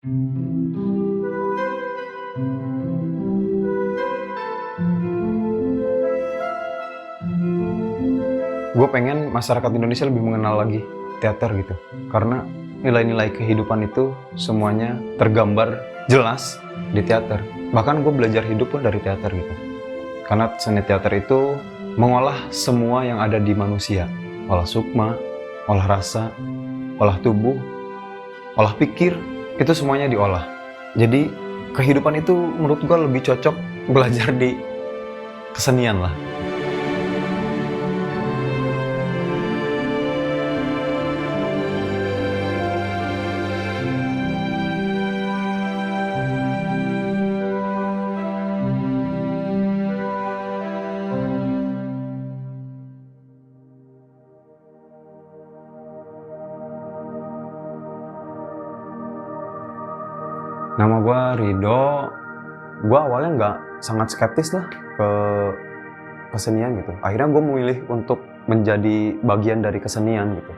Gue pengen masyarakat Indonesia lebih mengenal lagi teater gitu. Karena nilai-nilai kehidupan itu semuanya tergambar jelas di teater. Bahkan gue belajar hidup pun dari teater gitu. Karena seni teater itu mengolah semua yang ada di manusia. Olah sukma, olah rasa, olah tubuh, olah pikir, itu semuanya diolah. Jadi kehidupan itu menurut gue lebih cocok belajar di kesenian lah. Nama gue Rido. Gue awalnya nggak sangat skeptis lah ke kesenian gitu. Akhirnya gue memilih untuk menjadi bagian dari kesenian gitu.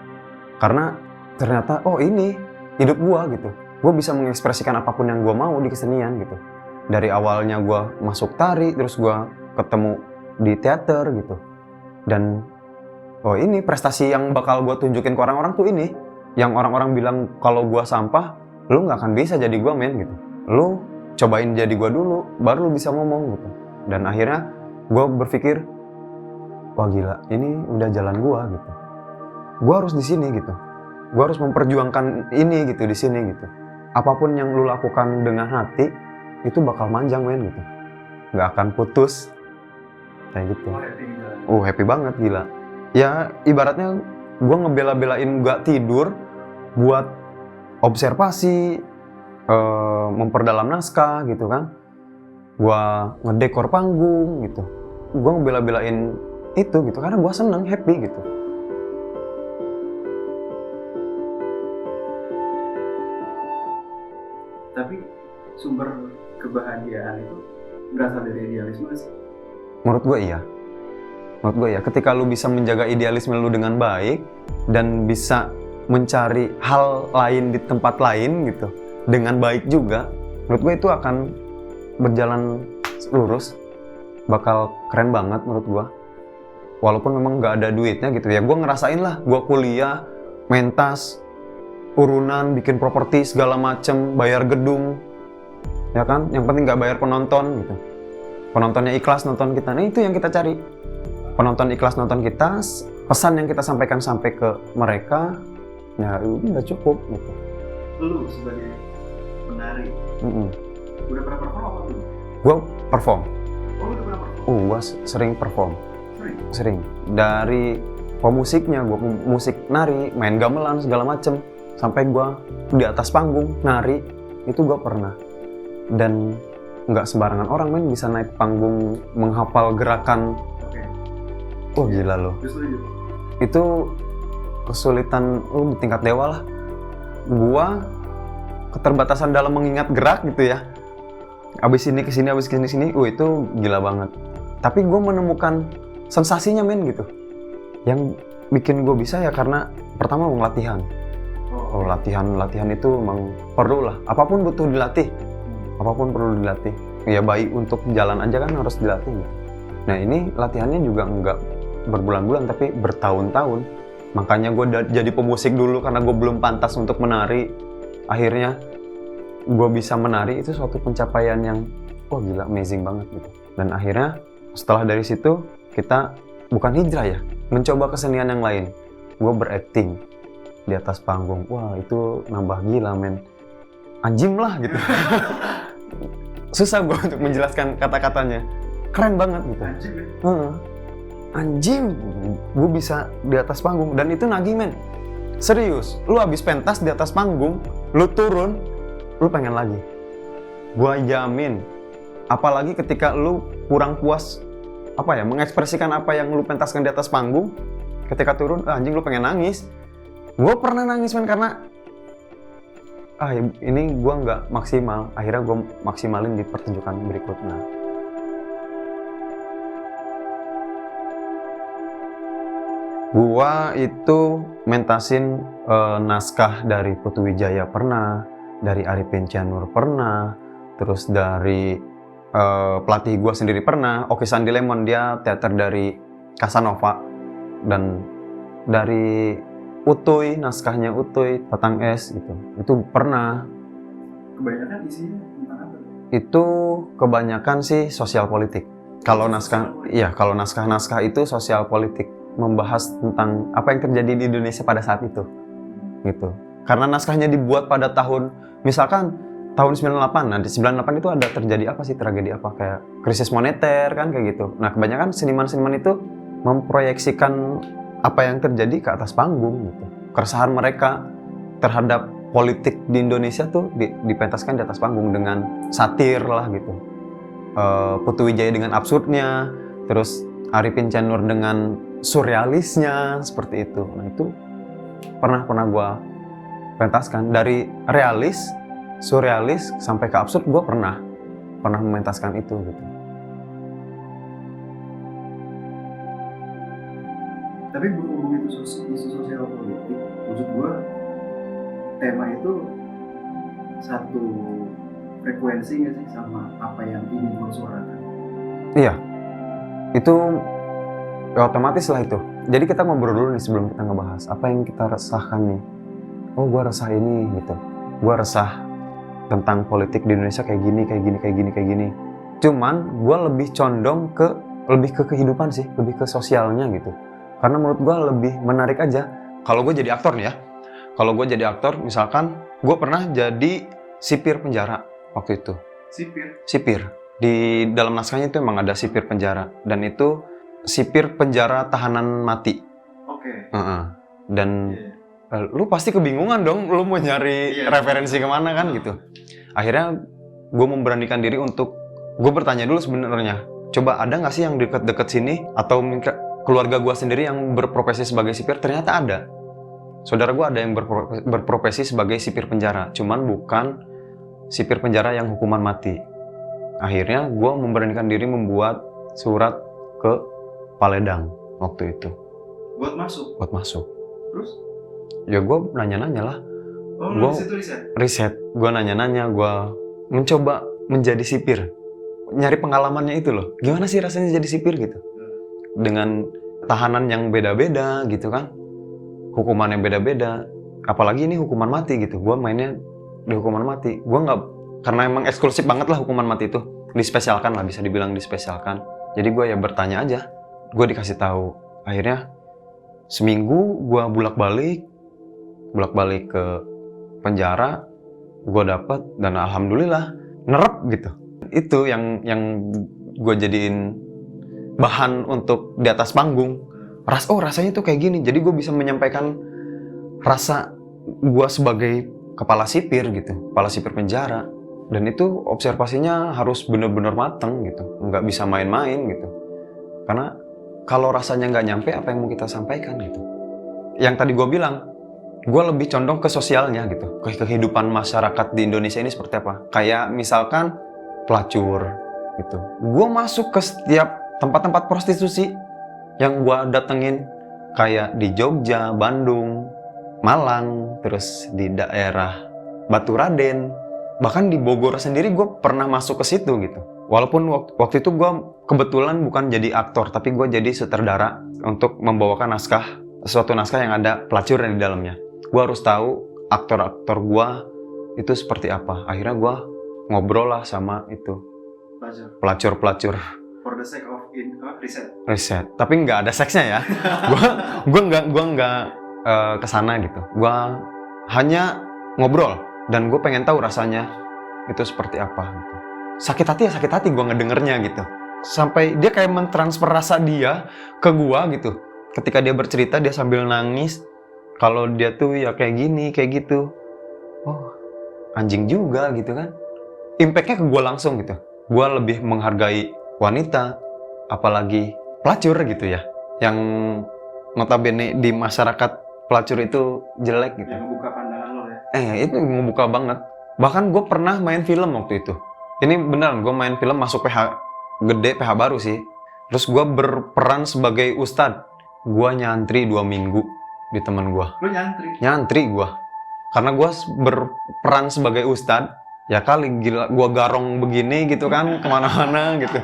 Karena ternyata oh ini hidup gue gitu. Gue bisa mengekspresikan apapun yang gue mau di kesenian gitu. Dari awalnya gue masuk tari, terus gue ketemu di teater gitu. Dan oh ini prestasi yang bakal gue tunjukin ke orang-orang tuh ini. Yang orang-orang bilang kalau gue sampah, lu nggak akan bisa jadi gue men gitu. Lu cobain jadi gue dulu, baru lu bisa ngomong gitu. Dan akhirnya gue berpikir, wah gila, ini udah jalan gue gitu. Gue harus di sini gitu. Gue harus memperjuangkan ini gitu di sini gitu. Apapun yang lu lakukan dengan hati, itu bakal manjang men gitu. Nggak akan putus. Kayak gitu. Happy banget gila. Ya ibaratnya gue ngebela-belain gak tidur buat observasi, memperdalam naskah gitu kan. Gua ngedekor panggung gitu. Gua ngebela-belain itu gitu karena gua seneng, happy gitu. Tapi sumber kebahagiaan itu berasal dari idealisme sih? Menurut gua iya. Ketika lu bisa menjaga idealisme lu dengan baik dan bisa mencari hal lain di tempat lain gitu dengan baik juga, menurut gue itu akan berjalan lurus, bakal keren banget menurut gue. Walaupun memang nggak ada duitnya gitu ya, gue ngerasain lah, gue kuliah, mentas, urunan, bikin properti segala macem, bayar gedung, ya kan? Yang penting nggak bayar penonton gitu. Penontonnya ikhlas nonton kita, nah itu yang kita cari. Penonton ikhlas nonton kita, pesan yang kita sampaikan sampai ke mereka. Ya udah cukup gitu. Lu sebagai penari, udah pernah perform apa belum? Gue perform. Oh, udah pernah perform? Gue sering perform. Sering? Dari pemusiknya, gue musik nari, main gamelan segala macem. Sampai gue di atas panggung nari, itu gue pernah. Dan nggak sembarangan orang men bisa naik panggung menghafal gerakan. Oke. Wah gila loh. Itu kesulitan di tingkat dewa lah. Gua keterbatasan dalam mengingat gerak gitu ya. Abis ini kesini, abis kesini, itu gila banget. Tapi gue menemukan sensasinya men gitu. Yang bikin gue bisa ya karena pertama latihan. Latihan itu emang perlu lah. Apapun butuh dilatih. Apapun perlu dilatih. Ya baik untuk jalan aja kan harus dilatih. Nah ini latihannya juga nggak berbulan-bulan tapi bertahun-tahun. Makanya gue jadi pemusik dulu karena gue belum pantas untuk menari. Akhirnya gue bisa menari, itu suatu pencapaian yang wah gila, amazing banget gitu. Dan akhirnya setelah dari situ kita bukan hijrah ya, mencoba kesenian yang lain. Gue berakting di atas panggung, wah itu nambah gila men. Anjim lah gitu. Susah gue untuk menjelaskan kata-katanya. Keren banget gitu. Anjing, gue bisa di atas panggung dan itu nagih men. Serius, lu abis pentas di atas panggung, lu turun, lu pengen lagi. Gua jamin. Apalagi ketika lu kurang puas mengekspresikan apa yang lu pentaskan di atas panggung, ketika turun, anjing lu pengen nangis. Gue pernah nangis men karena ini gue nggak maksimal. Akhirnya gue maksimalin di pertunjukan berikutnya. Gua itu mentasin naskah dari Putu Wijaya pernah, dari Arifin Cianur pernah, terus dari pelatih gue sendiri pernah, Oki Sandi Lemon, dia teater dari Casanova, dan dari Utuy, naskahnya Utuy, Tatang Es gitu, itu pernah. Kebanyakan isinya tentang apa? Itu kebanyakan sih sosial politik. Kalau naskah, iya, kalau naskah-naskah itu sosial politik, membahas tentang apa yang terjadi di Indonesia pada saat itu, gitu. Karena naskahnya dibuat pada tahun, misalkan tahun 98, nah di 98 itu ada terjadi apa sih, tragedi apa, kayak krisis moneter kan, kayak gitu. Nah kebanyakan seniman-seniman itu memproyeksikan apa yang terjadi ke atas panggung, gitu. Keresahan mereka terhadap politik di Indonesia tuh dipentaskan di atas panggung dengan satir lah gitu. Putu Wijaya dengan absurdnya, terus Arifin Cianur dengan surrealisnya, seperti itu. Nah itu pernah gue pentaskan, dari realis, surrealis sampai ke absurd, gue pernah mementaskan itu gitu. Tapi berhubung itu isu sosial politik, maksud gue tema itu satu frekuensi nggak sih sama apa yang ingin lo suarakan? Iya, itu ya otomatis lah itu. Jadi kita ngobrol dulu nih sebelum kita ngebahas apa yang kita resahkan nih. Oh, gue resah ini gitu. Gue resah tentang politik di Indonesia kayak gini. Cuman gue lebih condong ke kehidupan sih, lebih ke sosialnya gitu. Karena menurut gue lebih menarik aja. Kalau gue jadi aktor nih ya. Kalau gue jadi aktor, misalkan gue pernah jadi sipir penjara waktu itu. Sipir. Di dalam naskahnya itu emang ada sipir penjara, dan itu sipir penjara tahanan mati. Oke. Dan lu pasti kebingungan dong, lu mau nyari referensi kemana kan gitu. Akhirnya gue memberanikan diri untuk gue bertanya dulu sebenarnya, coba ada nggak sih yang deket-deket sini atau keluarga gue sendiri yang berprofesi sebagai sipir. Ternyata ada. Saudara gue ada yang berprofesi sebagai sipir penjara, cuman bukan sipir penjara yang hukuman mati. Akhirnya gue memberanikan diri membuat surat ke Paledang waktu itu. Buat masuk? Terus? Ya gue nanya-nanya lah. Oh, Gue riset. Gue nanya-nanya, gue mencoba menjadi sipir. Nyari pengalamannya itu loh. Gimana sih rasanya jadi sipir gitu? Dengan tahanan yang beda-beda gitu kan. Hukuman yang beda-beda, apalagi ini hukuman mati gitu. Gue mainnya di hukuman mati. Gue nggak, karena emang eksklusif banget lah hukuman mati itu, dispesialkan lah, bisa dibilang dispesialkan. Jadi gue ya bertanya aja, gue dikasih tahu. Akhirnya seminggu gue bolak-balik ke penjara, gue dapet, dan alhamdulillah nerep gitu. Itu yang gue jadiin bahan untuk di atas panggung. Rasanya tuh kayak gini, jadi gue bisa menyampaikan rasa gue sebagai kepala sipir gitu, kepala sipir penjara. Dan itu observasinya harus bener-bener mateng gitu, nggak bisa main-main gitu. Karena kalau rasanya nggak nyampe, apa yang mau kita sampaikan gitu. Yang tadi gue bilang, gue lebih condong ke sosialnya gitu, ke kehidupan masyarakat di Indonesia ini seperti apa. Kayak misalkan pelacur gitu, gue masuk ke setiap tempat-tempat prostitusi yang gue datengin, kayak di Jogja, Bandung, Malang, terus di daerah Baturaden, bahkan di Bogor sendiri gue pernah masuk ke situ gitu. Walaupun waktu itu gue kebetulan bukan jadi aktor, tapi gue jadi sutradara untuk membawakan suatu naskah yang ada pelacur di dalamnya. Gue harus tahu aktor-aktor gue itu seperti apa. Akhirnya gue ngobrol lah sama itu pelacur. For the sake of riset, tapi nggak ada seksnya ya. Gue nggak kesana gitu. Gue hanya ngobrol dan gue pengen tahu rasanya itu seperti apa gitu. Sakit hati gue ngedengernya gitu. Sampai dia kayak mentransfer rasa dia ke gue gitu. Ketika dia bercerita, dia sambil nangis. Kalau dia tuh ya kayak gini, kayak gitu. Oh, anjing juga gitu kan. Impact-nya ke gue langsung gitu. Gue lebih menghargai wanita, apalagi pelacur gitu ya, yang notabene di masyarakat pelacur itu jelek gitu. Yang membuka pandangan lo ya? Itu membuka banget. Bahkan gue pernah main film waktu itu. Ini beneran, gue main film masuk PH gede, PH baru sih. Terus gue berperan sebagai ustadz. Gue nyantri 2 minggu di temen gue. Lo nyantri? Nyantri gue. karena gue berperan sebagai ustadz, ya kali gila gue garong begini gitu kan kemana-mana gitu.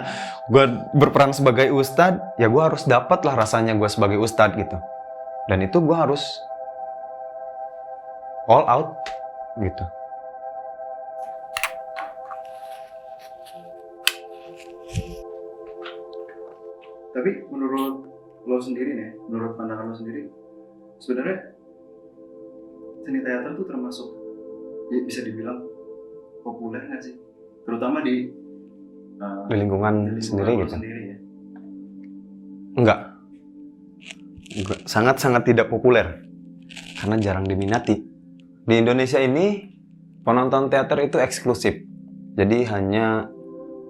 Gue berperan sebagai ustadz, ya gue harus dapat lah rasanya gue sebagai ustadz gitu. Dan itu gue harus all out gitu. Tapi menurut lo sendiri nih, menurut pandangan lo sendiri, sebenarnya seni teater tuh termasuk ya bisa dibilang populer nggak sih? Terutama di Di lingkungan sendiri lo gitu. sendiri ya. Enggak. Sangat-sangat tidak populer. Karena jarang diminati. Di Indonesia ini, penonton teater itu eksklusif. Jadi hanya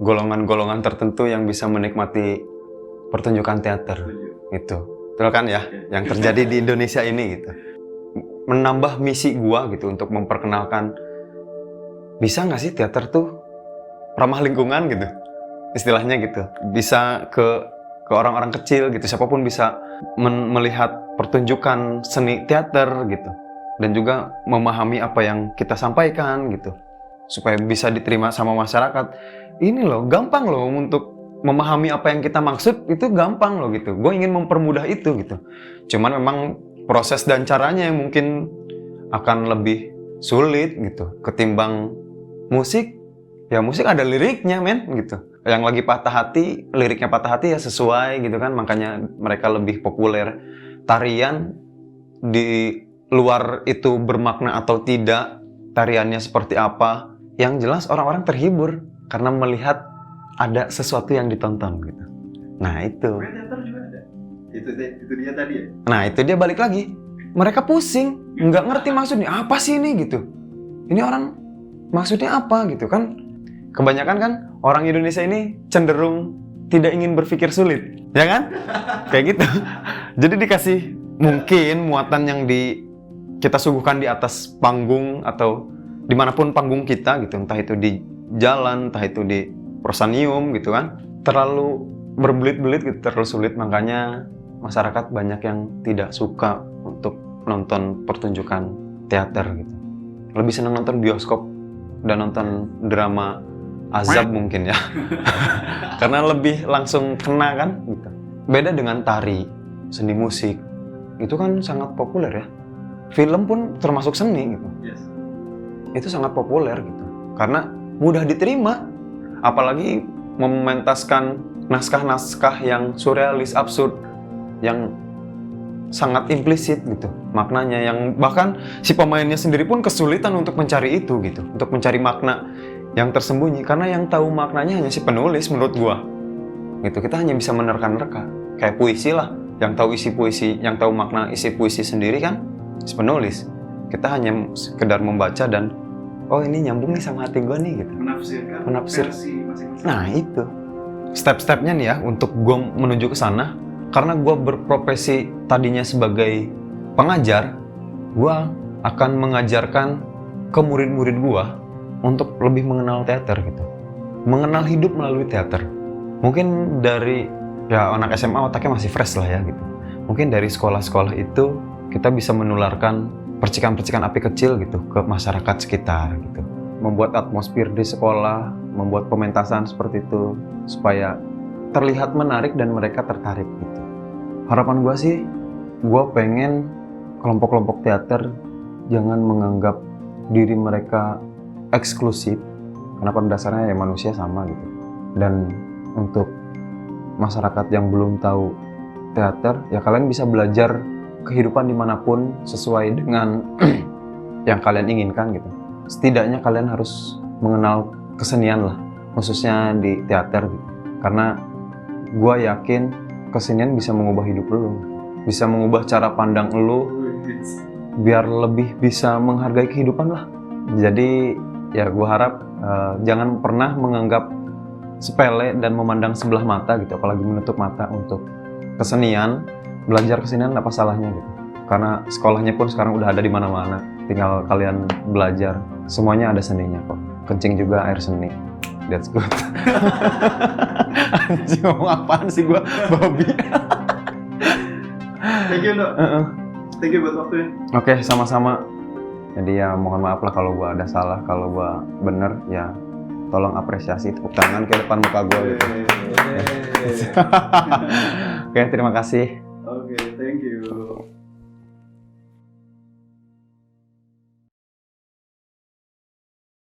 golongan-golongan tertentu yang bisa menikmati pertunjukan teater. Itu. Betul kan ya? Yang terjadi di Indonesia ini gitu. Menambah misi gua gitu untuk memperkenalkan, bisa nggak sih teater tuh ramah lingkungan gitu? Istilahnya gitu. Bisa ke orang-orang kecil gitu. Siapapun bisa melihat pertunjukan seni teater gitu. Dan juga memahami apa yang kita sampaikan gitu. Supaya bisa diterima sama masyarakat. Ini loh, gampang loh untuk memahami apa yang kita maksud, itu gampang loh gitu. Gue ingin mempermudah itu gitu. Cuman memang proses dan caranya yang mungkin akan lebih sulit gitu. Ketimbang musik, ya musik ada liriknya men gitu. Yang lagi patah hati, liriknya patah hati ya sesuai gitu kan. Makanya mereka lebih populer. Tarian di luar itu bermakna atau tidak, tariannya seperti apa, yang jelas orang-orang terhibur karena melihat ada sesuatu yang ditonton gitu. Nah itu. Teater juga ada. Itu dia tadi ya. Nah itu dia balik lagi. Mereka pusing, nggak ngerti maksudnya apa sih ini gitu. Ini orang maksudnya apa gitu kan? Kebanyakan kan orang Indonesia ini cenderung tidak ingin berpikir sulit, ya kan? Kayak gitu. Jadi dikasih mungkin muatan yang kita suguhkan di atas panggung atau dimanapun panggung kita gitu, entah itu di jalan, entah itu di prosanium gitu kan, terlalu berbelit-belit gitu, terlalu sulit, makanya masyarakat banyak yang tidak suka untuk nonton pertunjukan teater gitu. Lebih senang nonton bioskop dan nonton drama azab mungkin ya. Karena lebih langsung kena kan gitu. Beda dengan tari, seni musik, itu kan sangat populer ya. Film pun termasuk seni gitu. Yes. Itu sangat populer gitu. Karena mudah diterima. Apalagi mementaskan naskah-naskah yang surrealis, absurd, yang sangat implisit gitu maknanya, yang bahkan si pemainnya sendiri pun kesulitan untuk mencari itu gitu, untuk mencari makna yang tersembunyi, karena yang tahu maknanya hanya si penulis menurut gua gitu. Kita hanya bisa menerka-nerka kayak puisi lah, yang tahu isi puisi, yang tahu makna isi puisi sendiri kan si penulis. Kita hanya sekedar membaca dan oh ini nyambung nih sama hati gue nih gitu. Menafsir. Versi masing-masing. Nah itu step-stepnya nih ya untuk gue menuju ke sana. Karena gue berprofesi tadinya sebagai pengajar, gue akan mengajarkan ke murid-murid gue untuk lebih mengenal teater gitu, mengenal hidup melalui teater. Mungkin dari ya anak SMA otaknya masih fresh lah ya gitu. Mungkin dari sekolah-sekolah itu kita bisa menularkan percikan-percikan api kecil gitu ke masyarakat sekitar gitu. Membuat atmosfer di sekolah, membuat pementasan seperti itu supaya terlihat menarik dan mereka tertarik gitu. Harapan gue sih, gue pengen kelompok-kelompok teater jangan menganggap diri mereka eksklusif, karena pada dasarnya ya manusia sama gitu. Dan untuk masyarakat yang belum tahu teater, ya kalian bisa belajar kehidupan dimanapun sesuai dengan yang kalian inginkan gitu. Setidaknya kalian harus mengenal kesenian lah, khususnya di teater gitu. Karena gue yakin kesenian bisa mengubah hidup lo, bisa mengubah cara pandang lo, biar lebih bisa menghargai kehidupan lah. Jadi ya gue harap jangan pernah menganggap sepele dan memandang sebelah mata gitu, apalagi menutup mata untuk kesenian. Belajar kesenian apa salahnya gitu, karena sekolahnya pun sekarang udah ada di mana-mana, tinggal kalian belajar, semuanya ada seninya kok. Kencing juga air seni, that's good. Anjing, ngomong apaan sih gua, babi. Thank you, Dok. Thank you buat waktunya. Oke, sama-sama. Jadi ya mohon maaf lah kalau gue ada salah, kalau gue bener ya tolong apresiasi, tepuk tangan ke depan muka gue gitu. Oke, terima kasih. Oke.